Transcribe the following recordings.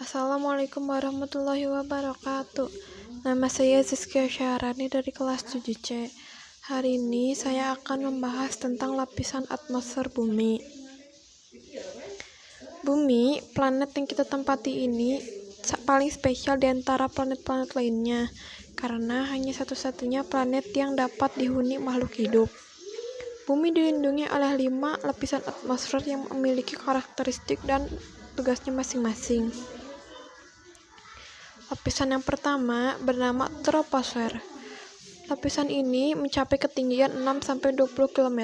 Assalamualaikum warahmatullahi wabarakatuh. Nama saya Zizkia Syahrani dari kelas 7C. Hari ini saya akan membahas tentang lapisan atmosfer bumi. Bumi, planet yang kita tempati ini paling spesial di antara planet-planet lainnya, karena hanya satu-satunya planet yang dapat dihuni makhluk hidup. Bumi dilindungi oleh 5 lapisan atmosfer yang memiliki karakteristik dan tugasnya masing-masing. Lapisan yang pertama bernama troposfer. Lapisan ini mencapai ketinggian 6-20 km.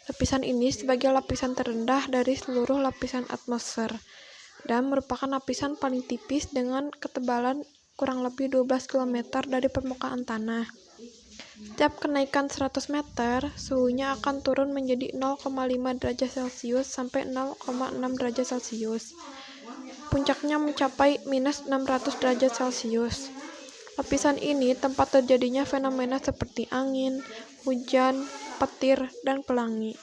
Lapisan ini sebagai lapisan terendah dari seluruh lapisan atmosfer dan merupakan lapisan paling tipis dengan ketebalan kurang lebih 12 km dari permukaan tanah. Setiap kenaikan 100 meter, suhunya akan turun menjadi 0,5 derajat Celcius sampai 0,6 derajat Celcius. Puncaknya mencapai minus 600 derajat Celcius. Lapisan ini tempat terjadinya fenomena seperti angin, hujan, petir, dan pelangi.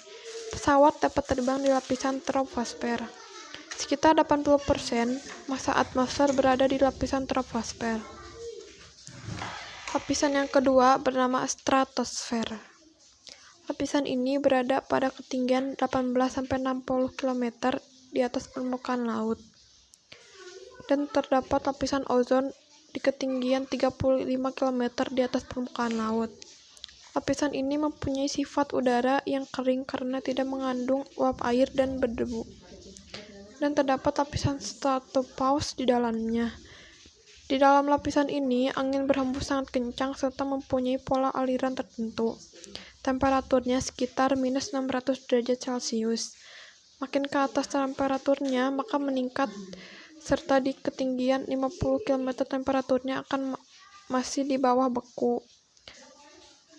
Pesawat dapat terbang di lapisan troposfer. Sekitar 80% massa atmosfer berada di lapisan troposfer. Lapisan yang kedua bernama stratosfer. Lapisan ini berada pada ketinggian 18-60 km di atas permukaan laut. Dan terdapat lapisan ozon di ketinggian 35 km di atas permukaan laut. Lapisan ini mempunyai sifat udara yang kering karena tidak mengandung uap air dan berdebu. Dan terdapat lapisan stratopause di dalamnya. Di dalam lapisan ini, angin berhembus sangat kencang serta mempunyai pola aliran tertentu. Temperaturnya sekitar minus 600 derajat Celcius. Makin ke atas temperaturnya, maka meningkat, serta di ketinggian 50 km temperaturnya akan masih di bawah beku,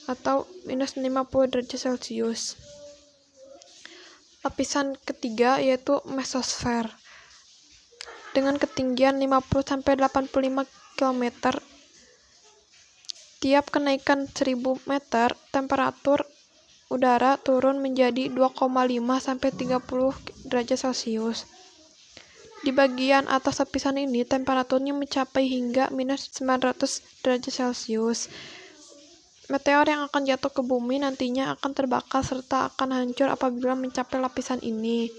atau minus 50 derajat Celcius. Lapisan ketiga yaitu mesosfer. Dengan ketinggian 50-85 km, tiap kenaikan 1000 meter, temperatur udara turun menjadi 2,5-30 derajat Celcius. Di bagian atas lapisan ini, temperaturnya mencapai hingga minus 900 derajat Celcius. Meteor yang akan jatuh ke bumi nantinya akan terbakar serta akan hancur apabila mencapai lapisan ini,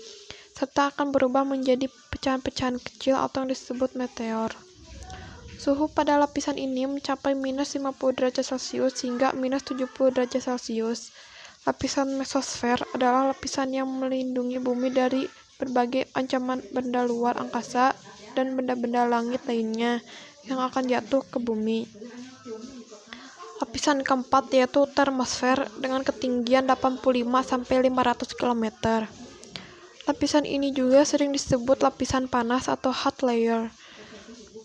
serta akan berubah menjadi pecahan-pecahan kecil atau yang disebut meteor. Suhu pada lapisan ini mencapai minus 50 derajat Celcius hingga minus 70 derajat Celcius. Lapisan mesosfer adalah lapisan yang melindungi bumi dari berbagai ancaman benda luar angkasa dan benda-benda langit lainnya yang akan jatuh ke bumi. Lapisan keempat yaitu termosfer dengan ketinggian 85-500 km. Lapisan ini juga sering disebut lapisan panas atau hot layer.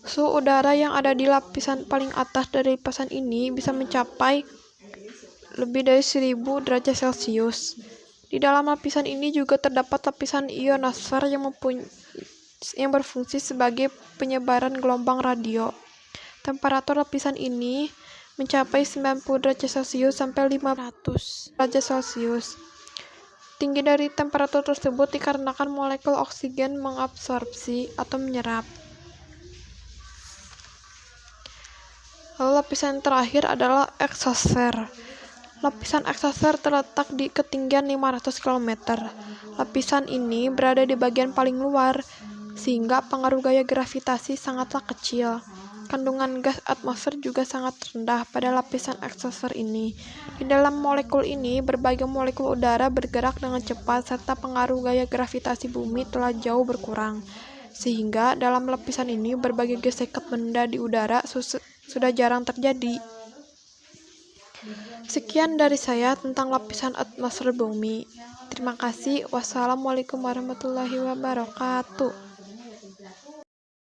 Suhu udara yang ada di lapisan paling atas dari lapisan ini bisa mencapai lebih dari 1000 derajat Celcius. Di dalam lapisan ini juga terdapat lapisan ionosfer yang berfungsi sebagai penyebaran gelombang radio. Temperatur lapisan ini mencapai 90 derajat Celcius sampai 500 derajat Celcius. Tinggi dari temperatur tersebut dikarenakan molekul oksigen mengabsorpsi atau menyerap. Lalu lapisan terakhir adalah eksosfer. Lapisan eksosfer terletak di ketinggian 500 km. Lapisan ini berada di bagian paling luar, sehingga pengaruh gaya gravitasi sangatlah kecil. Kandungan gas atmosfer juga sangat rendah pada lapisan eksosfer ini. Di dalam molekul ini, berbagai molekul udara bergerak dengan cepat serta pengaruh gaya gravitasi bumi telah jauh berkurang. Sehingga dalam lapisan ini berbagai gesekan benda di udara sudah jarang terjadi. Sekian dari saya tentang lapisan atmosfer bumi. Terima kasih. Wassalamualaikum warahmatullahi wabarakatuh.